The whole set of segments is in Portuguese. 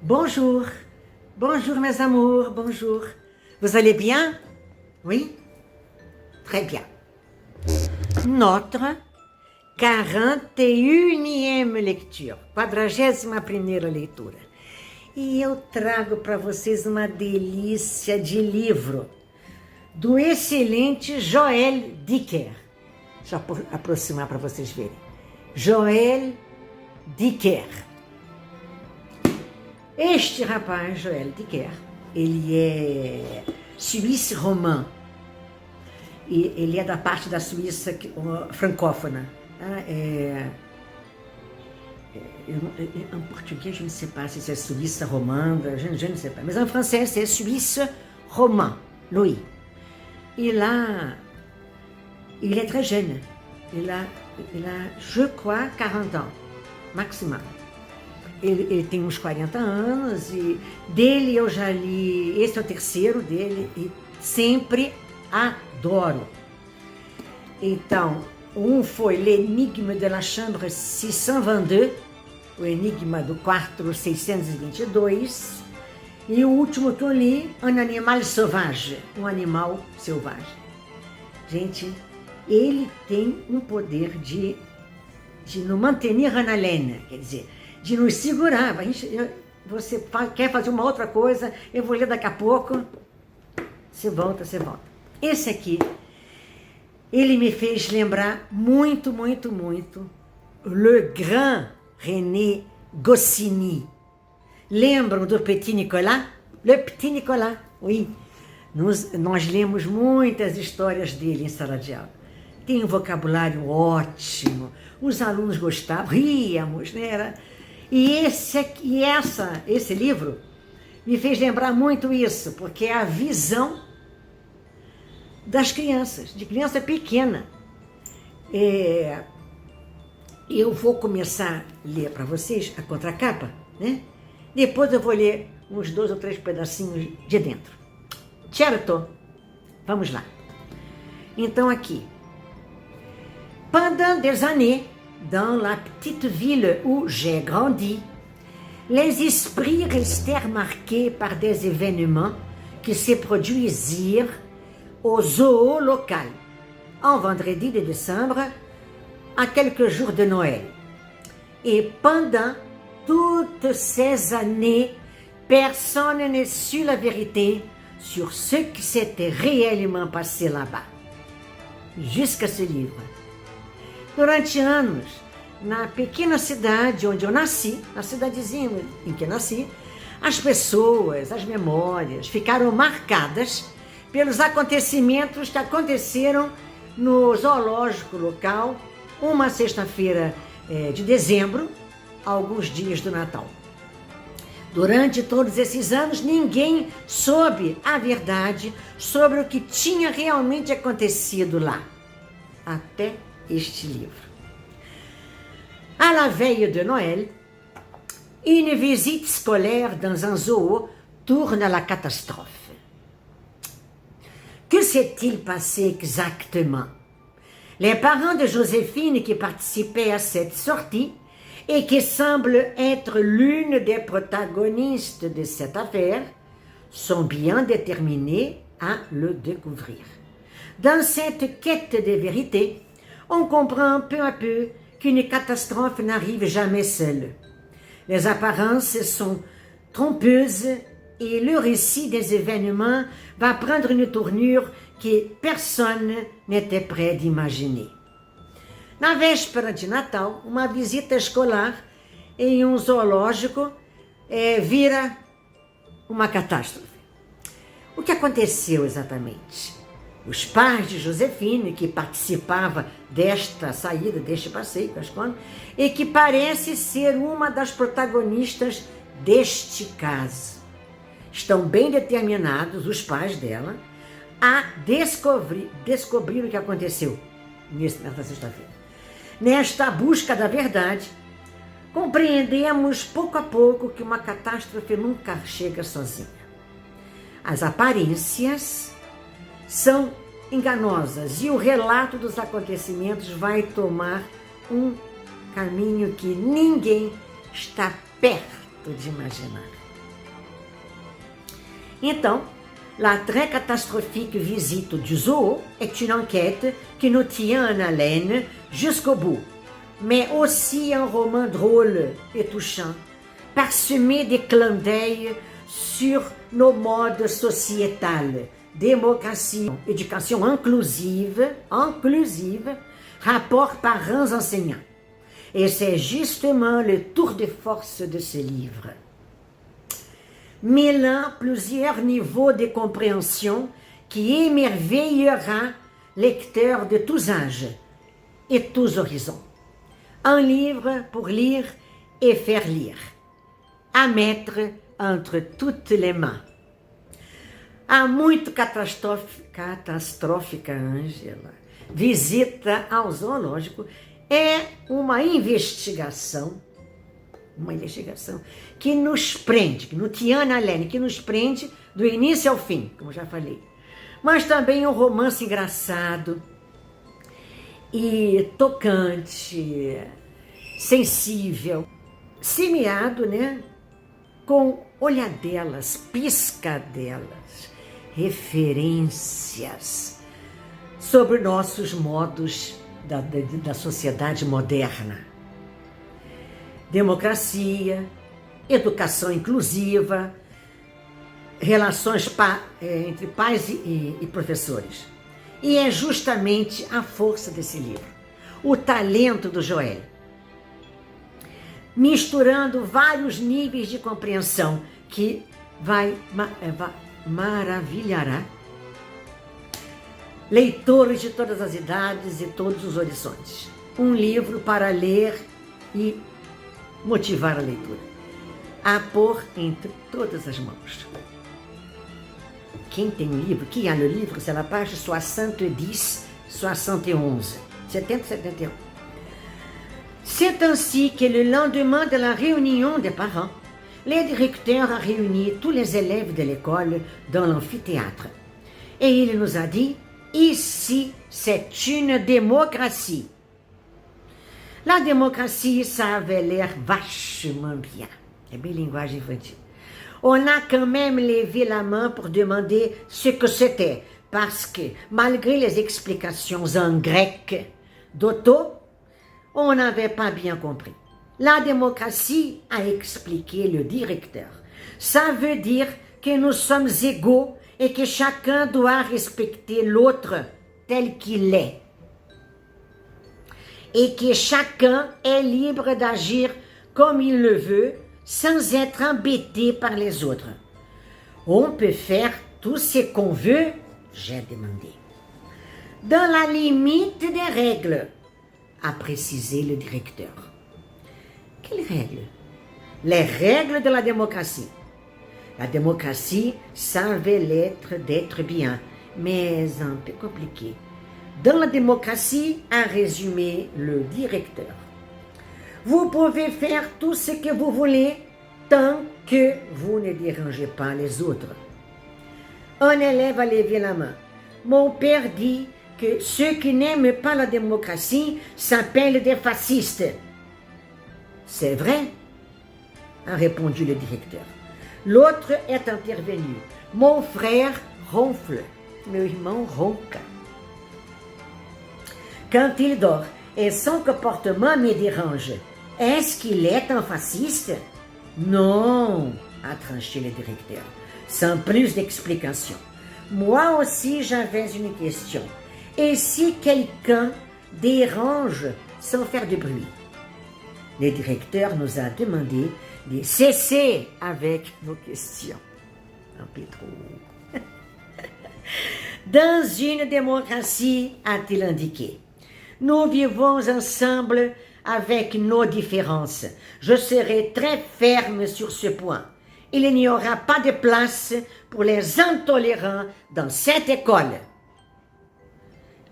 Bonjour, bonjour mes amours, bonjour. Vous allez bien? Oui? Très bien. Notre 41ª leitura, 41ª leitura. E eu trago para vocês uma delícia de livro do excelente Joël Dicker. Deixa eu aproximar para vocês verem. Joël Dicker. Este rapaz, Joël Dicker, ele é suíço romã. E ele é da parte da Suíça francófona. En portugais, je ne sais pas si c'est Suisse romande, je ne sais pas. Mais en français, c'est Suisse roman, Louis. Et là, il est très jeune. Il a, je crois, 40 ans, maximum. Ele tem uns 40 anos e dele eu já li, esse é o terceiro dele e sempre adoro. Então, um foi L'Énigme de la Chambre 622, o Enigma do quarto 622, e o último que eu li, Un Animal Sauvage, um animal selvagem. Gente, ele tem um poder de nos manter na haleine, quer dizer, de nos segurar. Você quer fazer uma outra coisa, eu vou ler daqui a pouco, você volta. Esse aqui, ele me fez lembrar muito, muito, muito Le Grand René Goscinny. Lembram do Petit Nicolas? Le Petit Nicolas, oui. Nós lemos muitas histórias dele em sala de aula. Tem um vocabulário ótimo, os alunos gostavam, ríamos, né? E esse livro me fez lembrar muito isso, porque é a visão das crianças, de criança pequena. Eu vou começar a ler para vocês a contracapa, né? Depois eu vou ler uns 2 ou 3 pedacinhos de dentro. Certo? Vamos lá. Então aqui. Pendant des années, dans la petite ville où j'ai grandi, les esprits restèrent marqués par des événements qui se produisirent au zoo local, en vendredi de décembre, à quelques jours de Noël. Et pendant toutes ces années, personne ne sut la vérité sur ce qui s'était réellement passé là-bas. Jusqu'à ce livre. Durante anos, na pequena cidade onde eu nasci, na cidadezinha em que nasci, as pessoas, as memórias ficaram marcadas pelos acontecimentos que aconteceram no zoológico local, uma sexta-feira de dezembro, alguns dias do Natal. Durante todos esses anos, ninguém soube a verdade sobre o que tinha realmente acontecido lá, até este livro. À la veille de Noël, une visite scolaire dans un zoo tourne à la catastrophe. Que s'est-il passé exactement? Les parents de Joséphine qui participaient à cette sortie et qui semble être l'une des protagonistes de cette affaire sont bien déterminés à le découvrir. Dans cette quête de vérité, on comprend peu à peu qu'une catastrophe n'arrive jamais seule. Les apparences sont trompeuses et le récit des événements va prendre une tournure que personne n'était prêt d'imaginer. Na véspera de Natal, uma visita escolar em um zoológico vira uma catástrofe. O que aconteceu exatamente? Os pais de Joséphine, que participava desta saída, deste passeio com a escola, e que parece ser uma das protagonistas deste caso, estão bem determinados, os pais dela, a descobrir o que aconteceu nesta sexta-feira. Nesta busca da verdade, compreendemos pouco a pouco que uma catástrofe nunca chega sozinha. As aparências são enganosas e o relato dos acontecimentos vai tomar um caminho que ninguém está perto de imaginar. Então, la très catastrophique visite du zoo est une enquête qui nous tient en haleine jusqu'au bout, mais aussi un roman drôle et touchant, parsemé de clins d'œil sur nos modes sociétals, démocratie, éducation inclusive, rapport parents-enseignants. Et c'est justement le tour de force de ce livre. Mêlant plusieurs niveaux de compréhension qui émerveillera lecteurs de tous âges et tous horizons. Un livre pour lire et faire lire, à mettre entre toutes les mains. A muito catastrófica Ângela, Visita ao Zoológico é uma investigação que nos prende, que no Tiana Alene, que nos prende do início ao fim, como já falei. Mas também um romance engraçado e tocante, sensível, semeado, né, com olhadelas, piscadelas, referências sobre nossos modos da sociedade moderna. Democracia, educação inclusiva, relações entre pais e professores. E é justamente a força desse livro, o talento do Joel, misturando vários níveis de compreensão que maravilhará leitores de todas as idades e todos os horizontes. Um livro para ler e motivar a leitura, a pôr entre todas as mãos. Quem tem um livro, qui a le livre, c'est la page 70, 71, 70, 71. C'est ainsi que le lendemain de la réunion des parents, le directeur a réuni tous les élèves de l'école dans l'amphithéâtre. Et il nous a dit, ici, c'est une démocratie. La démocratie, ça avait l'air vachement bien. É bem linguagem infantil. On a quand même levé la main pour demander ce que c'était, parce que, malgré les explications en grec d'Otto, on n'avait pas bien compris. La démocratie, a expliqué le directeur, ça veut dire que nous sommes égaux et que chacun doit respecter l'autre tel qu'il est. Et que chacun est libre d'agir comme il le veut, sans être embêté par les autres. On peut faire tout ce qu'on veut, j'ai demandé. Dans la limite des règles, a précisé le directeur. Quelles règles? Les règles de la démocratie. La démocratie, ça avait l'être d'être bien, mais un peu compliqué. Dans la démocratie, a résumé le directeur. Vous pouvez faire tout ce que vous voulez tant que vous ne dérangez pas les autres. Un élève a levé la main. Mon père dit que ceux qui n'aiment pas la démocratie s'appellent des fascistes. C'est vrai, a répondu le directeur. L'autre est intervenu. Mon frère ronfle. Meu irmão ronca. Quand il dort et son comportement me dérange, est-ce qu'il est un fasciste? Non, a tranché le directeur, sans plus d'explication. Moi aussi j'avais une question. Et si quelqu'un dérange sans faire de bruit? Le directeur nous a demandé de cesser avec nos questions. Un peu trop. Dans une démocratie, a-t-il indiqué, nous vivons ensemble avec nos différences. Je serai très ferme sur ce point. Il n'y aura pas de place pour les intolérants dans cette école.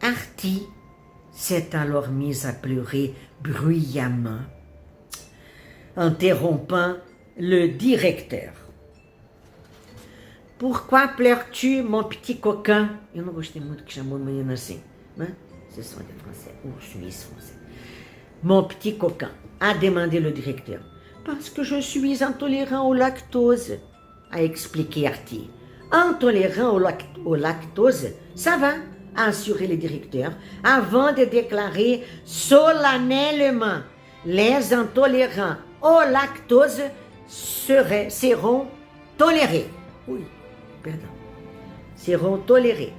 Artie s'est alors mise à pleurer bruyamment, interrompant le directeur. Pourquoi pleures-tu, mon petit coquin? Eu não gostei muito que chamou o menino assim, né? Ce sont des Français, ou Suisse français. Mon petit coquin, a demandé le directeur. Parce que je suis intolérant au lactose, a expliqué Artie. Intolérant au lactose, ça va, a assuré le directeur, avant de déclarer solennellement les intolérants au lactose seront tolérés. Oui, pardon. Seront tolérés.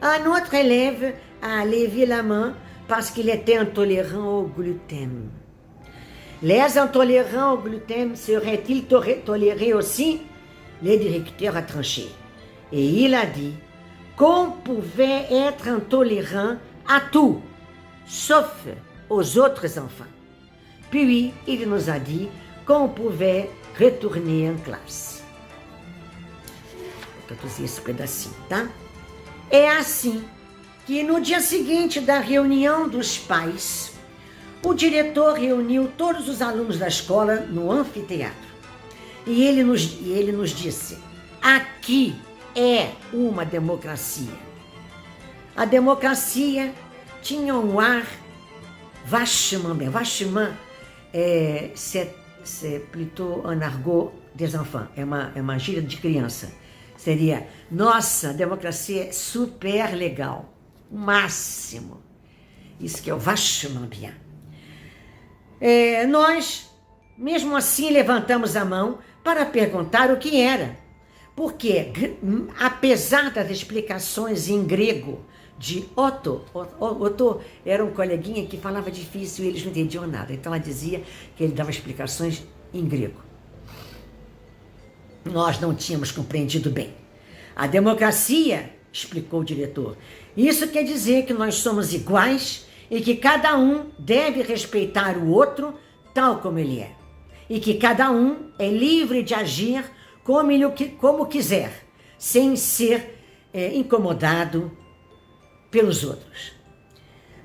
Un autre élève a levé la main parce qu'il était intolérant au gluten. Les intolérants au gluten seraient-ils tolérés aussi? Le directeur a tranché. Et il a dit qu'on pouvait être intolérant à tout, sauf aux autres enfants. Puis, il nous a dit qu'on pouvait retourner en classe. Vou traduzir esse pedacinho, tá? É assim que no dia seguinte da reunião dos pais, o diretor reuniu todos os alunos da escola no anfiteatro. E ele nos disse, aqui é uma democracia. A democracia tinha um ar vachement bien. Vachement, c'est plutôt un argot des enfants, é uma gíria de criança. Seria, nossa, a democracia é super legal, o máximo. Isso que é o vachement bien. Nós, mesmo assim, levantamos a mão para perguntar o que era. Porque, apesar das explicações em grego de Otto era um coleguinha que falava difícil e eles não entendiam nada. Então ela dizia que ele dava explicações em grego. Nós não tínhamos compreendido bem. A democracia, explicou o diretor, isso quer dizer que nós somos iguais e que cada um deve respeitar o outro tal como ele é. E que cada um é livre de agir como quiser, sem ser incomodado pelos outros.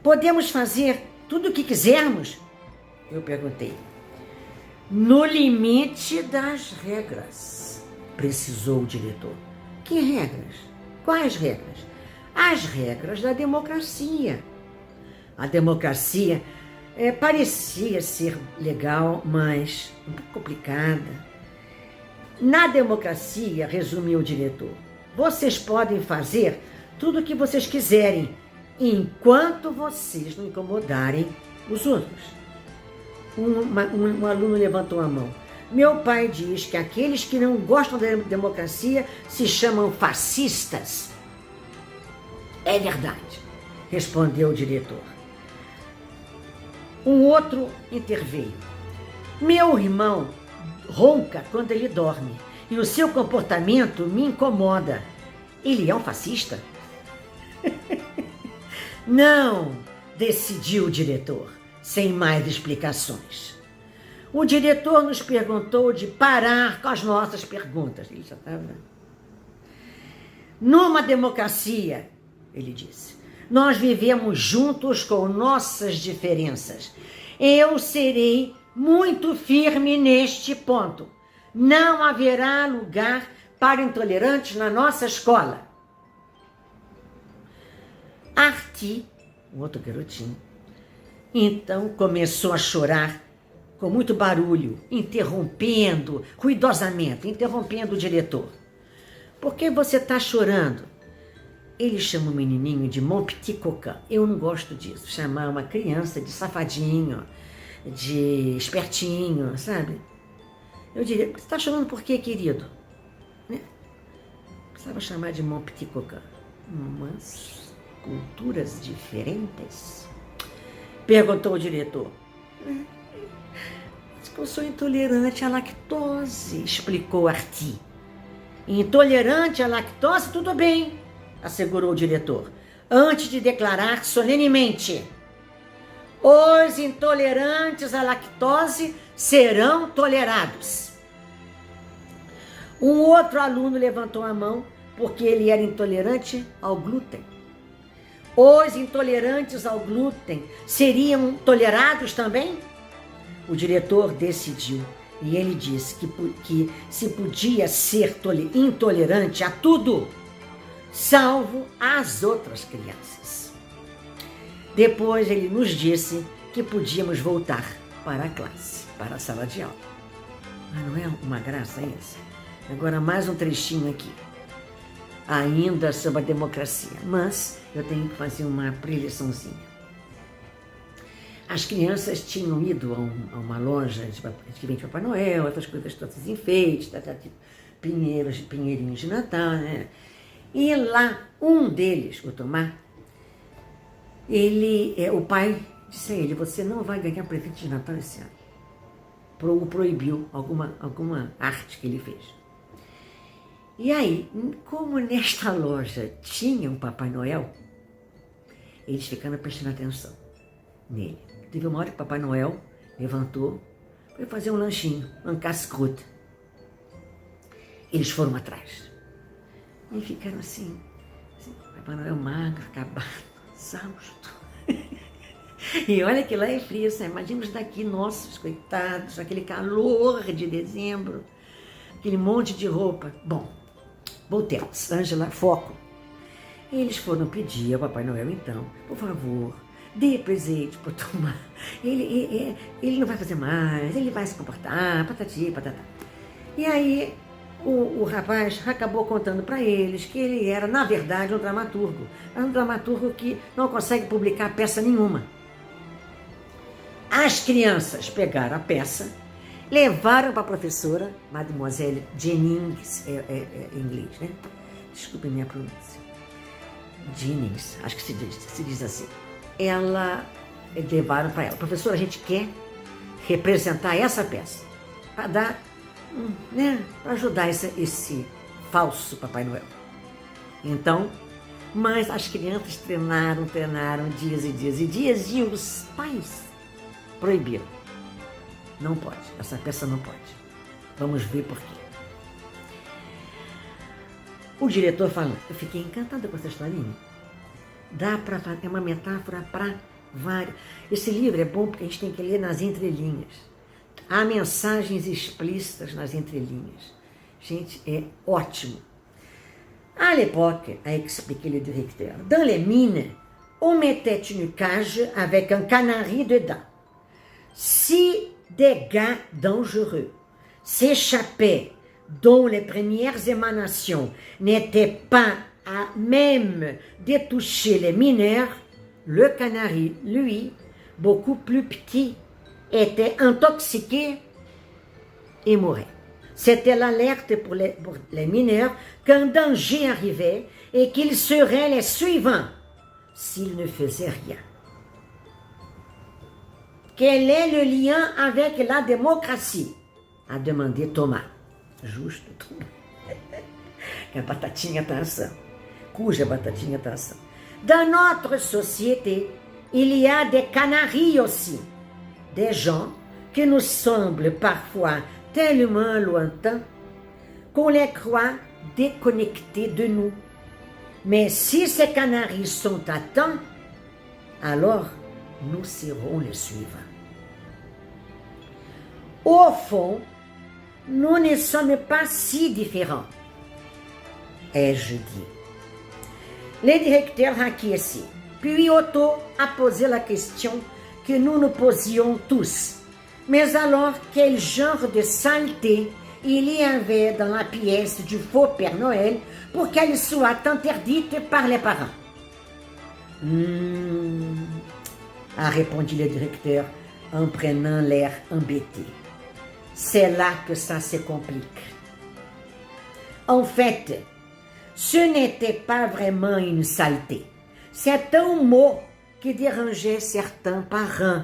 Podemos fazer tudo o que quisermos? Eu perguntei. No limite das regras, precisou o diretor. Que regras? Quais regras? As regras da democracia. A democracia parecia ser legal, mas um pouco complicada. Na democracia, resumiu o diretor, vocês podem fazer tudo o que vocês quiserem, enquanto vocês não incomodarem os outros. Um aluno levantou a mão. Meu pai diz que aqueles que não gostam da democracia se chamam fascistas. É verdade, respondeu o diretor. Um outro interveio. Meu irmão ronca quando ele dorme e o seu comportamento me incomoda. Ele é um fascista? Não, decidiu o diretor, sem mais explicações. O diretor nos perguntou de parar com as nossas perguntas. Ele já estava... Numa democracia, ele disse, nós vivemos juntos com nossas diferenças. Eu serei muito firme neste ponto. Não haverá lugar para intolerantes na nossa escola. Artie, um outro garotinho, então começou a chorar com muito barulho, ruidosamente, interrompendo o diretor. Por que você está chorando? Ele chama o menininho de mon petit coquin. Eu não gosto disso, chamar uma criança de safadinho, de espertinho, sabe? Eu diria, você está chorando por quê, querido? Né? Precisava chamar de mon petit coquin. Umas culturas diferentes? Perguntou o diretor. Diz que eu sou intolerante à lactose, explicou Artie. Intolerante à lactose, tudo bem, assegurou o diretor, antes de declarar solenemente: os intolerantes à lactose serão tolerados. Um outro aluno levantou a mão porque ele era intolerante ao glúten. Os intolerantes ao glúten seriam tolerados também? O diretor decidiu E ele disse que se podia ser intolerante a tudo, salvo às outras crianças. Depois ele nos disse que podíamos voltar para a classe, para a sala de aula. Mas não é uma graça essa? Agora mais um trechinho aqui, ainda sobre a democracia, mas eu tenho que fazer uma preleçãozinha. As crianças tinham ido a uma loja que vende Papai Noel, essas coisas todas, enfeites, pinheirinhos de Natal, né? E lá, um deles, o Tomás, o pai disse a ele, você não vai ganhar presente de Natal esse ano. O proibiu alguma arte que ele fez. E aí, como nesta loja tinha um Papai Noel, eles ficaram prestando atenção nele. Teve uma hora que o Papai Noel levantou, foi fazer um lanchinho, um casse-croûte. Eles foram atrás. E ficaram assim, Papai Noel magro, acabado, exausto. E olha que lá é frio, sabe? Imagina os daqui, nossos coitados, aquele calor de dezembro, aquele monte de roupa. Bom, voltemos. Ângela, foco. Eles foram pedir ao Papai Noel, então, por favor, dê presente para Tomás. Ele não vai fazer mais, ele vai se comportar, patati, patatá. E aí o rapaz acabou contando para eles que ele era, na verdade, um dramaturgo. Era um dramaturgo que não consegue publicar peça nenhuma. As crianças pegaram a peça, levaram para a professora, Mademoiselle Jennings, em inglês, né? Desculpe minha pronúncia. Jennings, acho que se diz assim. Levaram para ela. Professora, a gente quer representar essa peça, para dar, né, para ajudar esse falso Papai Noel. Então, mas as crianças treinaram dias e dias e dias, e os pais proibiram. Não pode, essa peça não pode. Vamos ver por quê. O diretor falou, eu fiquei encantada com essa historinha. É uma metáfora para vários. Esse livro é bom porque a gente tem que ler nas entrelinhas. Há mensagens explícitas nas entrelinhas. Gente, é ótimo. À l'époque, a expliqué le directeur, dans les mines, on mettait une cage avec un canari dedans. Si des gars dangereux s'échappaient dont les premières émanations n'étaient pas à même de toucher les mineurs, le canari, lui, beaucoup plus petit, était intoxiqué et mourait. C'était l'alerte pour les mineurs qu'un danger arrivait et qu'ils seraient les suivants s'ils ne faisaient rien. Quel est le lien avec la démocratie? A demandé Thomas. Justo, Thomas. Que a batatinha está assando. Cuja batatinha está assando. Dans notre société, il y a des canaris aussi. Des gens qui nous semblent parfois tellement lointains qu'on les croit déconnectés de nous. Mais si ces canaris sont atteints, alors nous serons les suivants. Au fond, nous ne sommes pas si différents, ai-je dit. Le directeur acquiescit, puis Otto a posé la question que nous nous posions tous. Mais alors, quel genre de saleté il y avait dans la pièce du faux Père Noël pour qu'elle soit interdite par les parents? A répondu le directeur en prenant l'air embêté. C'est là que ça se complique. En fait, ce n'était pas vraiment une saleté. C'est un mot qui dérangeait certains parents.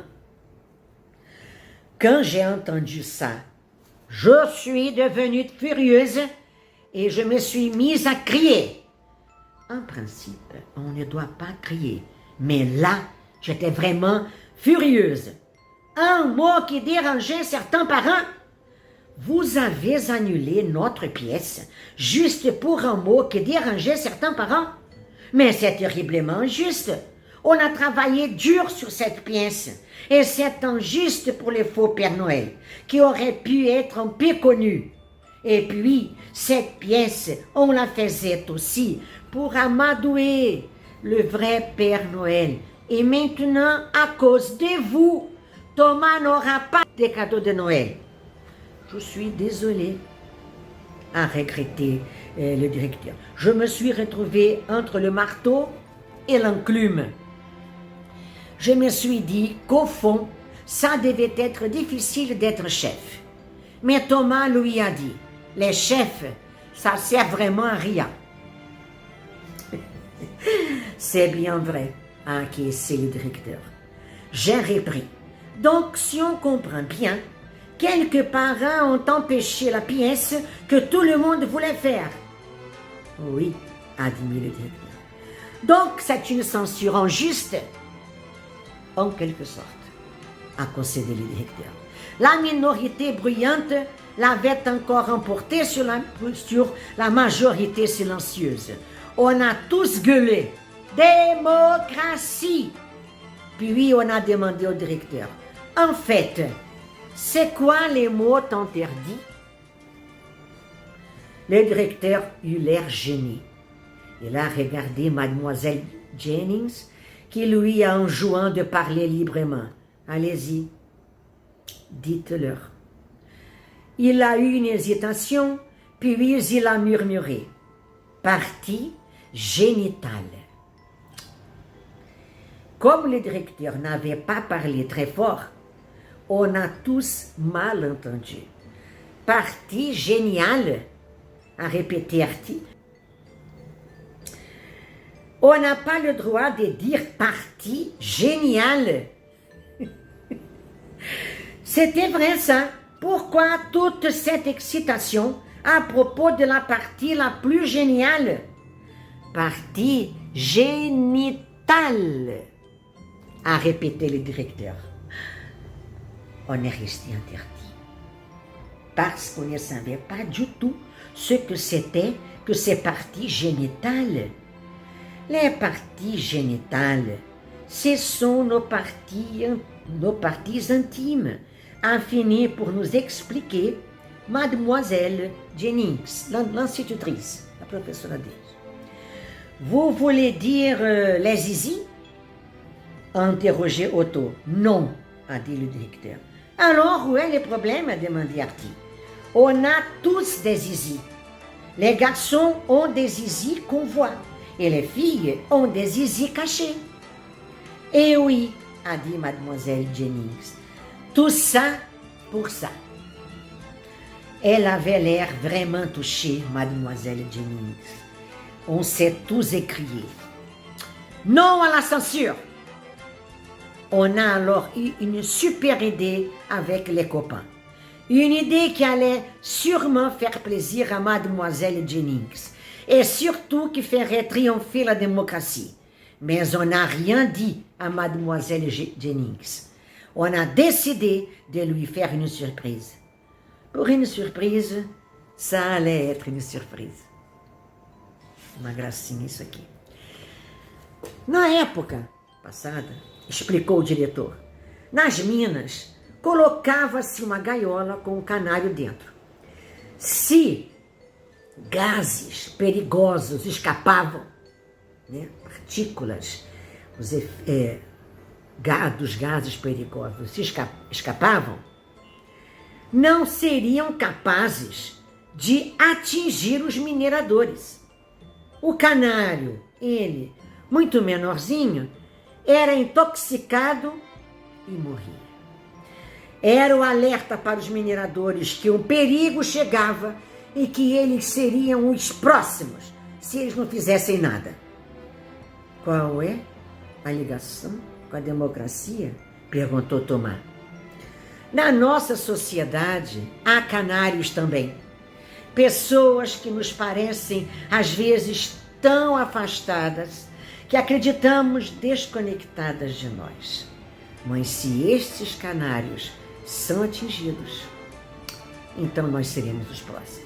Quand j'ai entendu ça, je suis devenue furieuse et je me suis mise à crier. En principe, on ne doit pas crier, mais là, j'étais vraiment furieuse. Un mot qui dérangeait certains parents. Vous avez annulé notre pièce juste pour un mot qui dérangeait certains parents. Mais c'est terriblement injuste. On a travaillé dur sur cette pièce, et c'est injuste pour le faux Père Noël, qui aurait pu être un peu connu. Et puis, cette pièce, on la faisait aussi pour amadouer le vrai Père Noël. Et maintenant, à cause de vous, Thomas n'aura pas de cadeau de Noël. Je suis désolée, a regretté le directeur. Je me suis retrouvée entre le marteau et l'enclume. Je me suis dit qu'au fond, ça devait être difficile d'être chef. Mais Thomas lui a dit, les chefs, ça sert vraiment à rien. C'est bien vrai, a acquiescé le directeur. J'ai repris. Donc, si on comprend bien, quelques parents ont empêché la pièce que tout le monde voulait faire. Oui, a admis le directeur. Donc, c'est une censure injuste, en quelque sorte, a concédé le directeur. La minorité bruyante l'avait encore emporté sur la majorité silencieuse. On a tous gueulé « Démocratie !» Puis on a demandé au directeur « En fait, c'est quoi les mots interdits ?» Le directeur eut l'air gêné. Il a regardé mademoiselle Jennings, qui lui a enjoint de parler librement. « Allez-y, dites-leur. » Il a eu une hésitation, puis il a murmuré. « Partie génitale. » Comme le directeur n'avait pas parlé très fort, on a tous mal entendu. « Partie géniale » a répété Artie. On n'a pas le droit de dire « partie géniale ». C'était vrai ça. Pourquoi toute cette excitation à propos de la partie la plus géniale? Partie génitale, a répété le directeur. On est resté interdit, parce qu'on ne savait pas du tout ce que c'était que ces parties génitales. Les parties génitales, ce sont nos parties intimes, a fini pour nous expliquer Mademoiselle Jennings, l'institutrice, la professeure Adès. Vous voulez dire les zizi? A interrogé Otto. Non, a dit le directeur. Alors, où est le problème? A demandé Artie. On a tous des zizi. Les garçons ont des zizi qu'on voit, et les filles ont des zizi cachés. Eh oui, a dit Mademoiselle Jennings. Tout ça pour ça. Elle avait l'air vraiment touchée, Mademoiselle Jennings. On s'est tous écriés. Non à la censure! On a alors eu une super idée avec les copains. Une idée qui allait sûrement faire plaisir à Mademoiselle Jennings et surtout qui ferait triompher la démocratie. Mais on n'a rien dit à Mademoiselle Jennings. On a décidé de lui faire une surprise. Pour une surprise, ça allait être une surprise. Uma gracinha isso aqui. Na época passada, explicou o diretor, nas minas colocava-se uma gaiola com um canário dentro. Se gases perigosos escapavam, né, partículas, dos gases perigosos se escapavam, não seriam capazes de atingir os mineradores. O canário, ele, muito menorzinho, era intoxicado e morria. Era o alerta para os mineradores que um perigo chegava e que eles seriam os próximos se eles não fizessem nada. Qual é a ligação com a democracia? Perguntou Thomas. Na nossa sociedade há canários também. Pessoas que nos parecem, às vezes, tão afastadas que acreditamos desconectadas de nós. Mas se estes canários são atingidos, então nós seremos os próximos.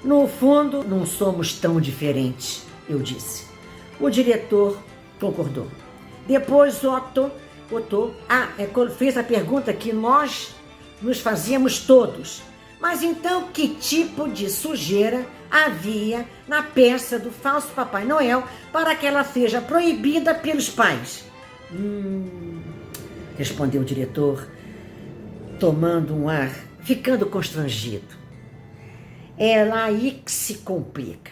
No fundo, não somos tão diferentes, eu disse. O diretor concordou. Depois Otto fez a pergunta que nós nos fazíamos todos. Mas então que tipo de sujeira havia na peça do falso Papai Noel para que ela seja proibida pelos pais? Respondeu o diretor, tomando um ar, ficando constrangido. É lá aí que se complica.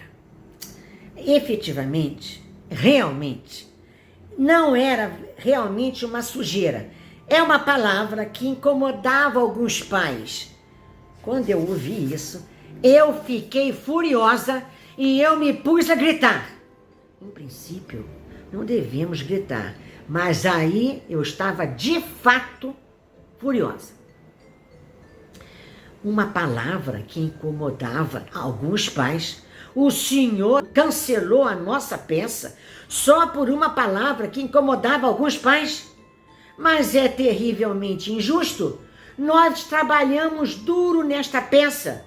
Efetivamente, realmente, não era realmente uma sujeira. É uma palavra que incomodava alguns pais. Quando eu ouvi isso, eu fiquei furiosa e eu me pus a gritar. Em princípio, não devemos gritar, mas aí eu estava de fato furiosa. Uma palavra que incomodava alguns pais. O senhor cancelou a nossa peça só por uma palavra que incomodava alguns pais? Mas é terrivelmente injusto. Nós trabalhamos duro nesta peça.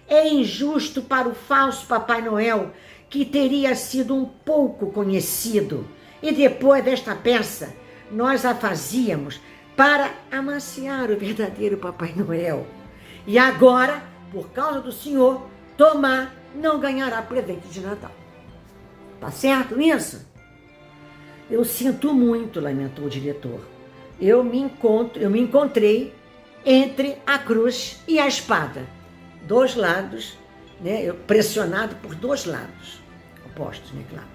É injusto para o falso Papai Noel, que teria sido um pouco conhecido. E depois desta peça, nós a fazíamos para amaciar o verdadeiro Papai Noel. E agora, por causa do senhor, Tomás não ganhará presente de Natal. Tá certo isso? Eu sinto muito, lamentou o diretor. Eu me encontrei entre a cruz e a espada. Dois lados, né? Pressionado por dois lados. Opostos, né? Claro.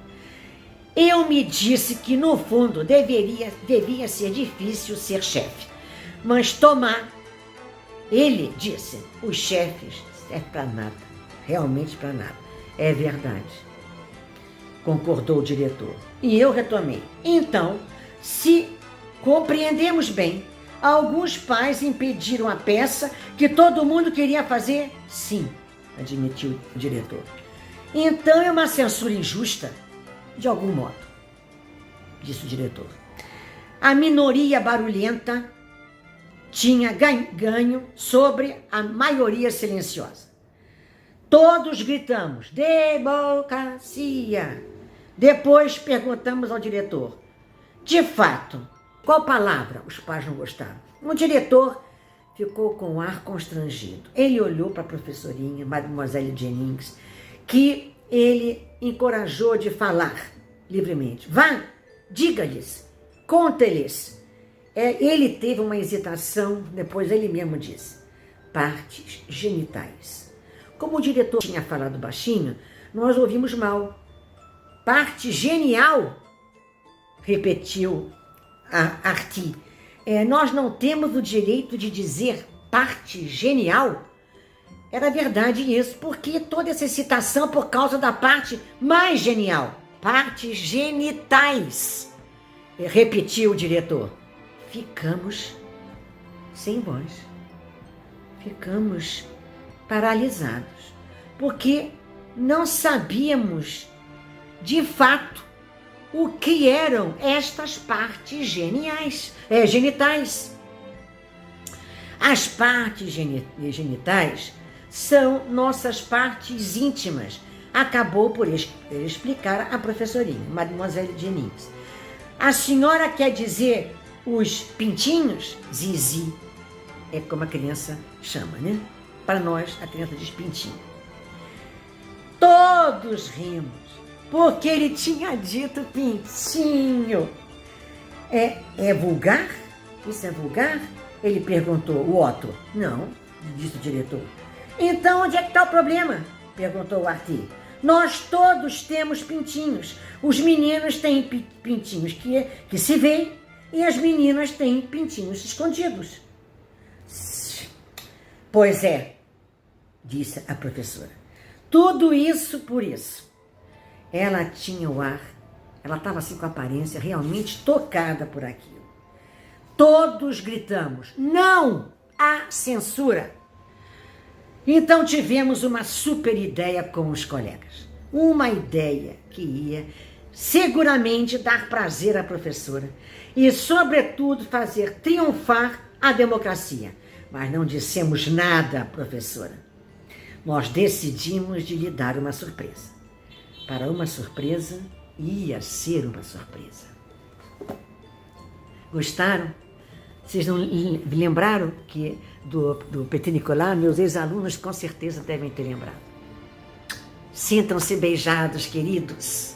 Eu me disse que, no fundo, devia ser difícil ser chefe. Mas Tomás, ele disse, os chefes servem para nada. Realmente para nada. É verdade. Concordou o diretor. E eu retomei. Então, se compreendemos bem, alguns pais impediram a peça que todo mundo queria fazer? Sim, admitiu o diretor. Então é uma censura injusta? De algum modo, disse o diretor. A minoria barulhenta tinha ganho sobre a maioria silenciosa. Todos gritamos, democracia. Depois perguntamos ao diretor, de fato, qual palavra os pais não gostaram? O diretor ficou com um ar constrangido. Ele olhou para a professorinha, Mademoiselle Jennings, que ele encorajou de falar livremente. Vá, diga-lhes, conte-lhes. Ele teve uma hesitação, depois ele mesmo disse, partes genitais. Como o diretor tinha falado baixinho, nós ouvimos mal. Parte genial, repetiu Artie. Nós não temos o direito de dizer parte genial? Era verdade isso, porque toda essa excitação por causa da parte mais genial. Partes genitais, repetiu o diretor. Ficamos sem voz. Ficamos paralisados, porque não sabíamos de fato o que eram estas partes genitais. As partes genitais são nossas partes íntimas, acabou por explicar a professorinha, Mademoiselle Jennings. A senhora quer dizer os pintinhos? Zizi, é como a criança chama, né? Para nós, a criança diz pintinho. Todos rimos, porque ele tinha dito pintinho. É vulgar? Isso é vulgar? Ele perguntou, o Otto. Não, disse o diretor. Então, onde é que está o problema? Perguntou o Artie. Nós todos temos pintinhos. Os meninos têm pintinhos que se veem e as meninas têm pintinhos escondidos. Pois é, disse a professora. Tudo isso por isso. Ela tinha o ar, ela estava assim com a aparência realmente tocada por aquilo. Todos gritamos, não há censura. Então tivemos uma super ideia com os colegas. Uma ideia que ia seguramente dar prazer à professora e, sobretudo, fazer triunfar a democracia. Mas não dissemos nada à professora. Nós decidimos de lhe dar uma surpresa. Para uma surpresa, ia ser uma surpresa. Gostaram? Vocês não lembraram que do Petit Nicolas? Meus ex-alunos com certeza devem ter lembrado. Sintam-se beijados, queridos.